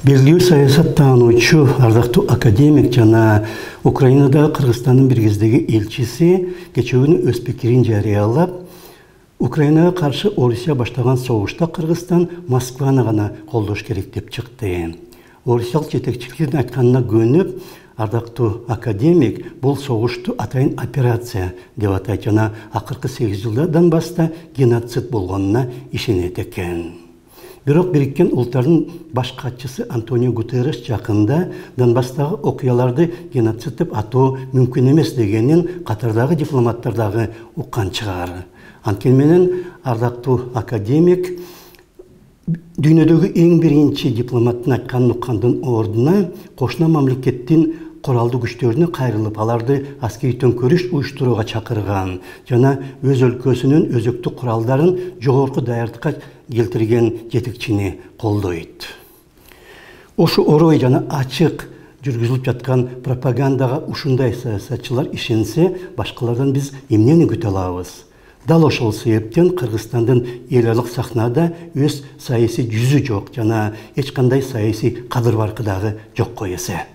Белгилүү саясаттануучу ардактуу академик жана Украинадагы Кыргызстандын бир кездеги элчиси кечээ өз пикирин жарыялап, Украинага каршы Орусия баштаган согушта Кыргызстан Москваны гана колдош керек деп чыкты. Орусиялык жетекчиликтин айтканына көнүп, ардактуу академик бул согушту атайын операция деп атайт жана акыркы 8 жылда Донбасста геноцид болгонуна ишенет экен. Бирок Бириккен Улуттардын баш катчысы Антонио Гутерреш жакында Донбасстагы окуяларды геноцид деп атоо мүмкүн эмес дегенин катардагы дипломаттар дагы уккан чыгар. Анткени менен ардактуу академик дүйнөдөгү эң биринчи дипломаттын айтканын уккандын ордуна кошуна мамлекеттин коралдуу күчтөрүнө кайрылып, аларды аскерий төңкөрүш уюштурууга чакырган жана өз өлкөсүнүн өзөктү куралдарын жогорку даярдыкка келтирген жетекчини колдойт. Ошу орой жана ачык жүргүзүлүп жаткан пропагандага ушундай саясатчылар ишенсе, башкалардан биз эмнени күтө алабыз? Дал ошол себептен Кыргызстандын эл аралык сахнада өз саясий жүзү жок жана эч кандай саясий кадыр-баркы дагы жокко эсе.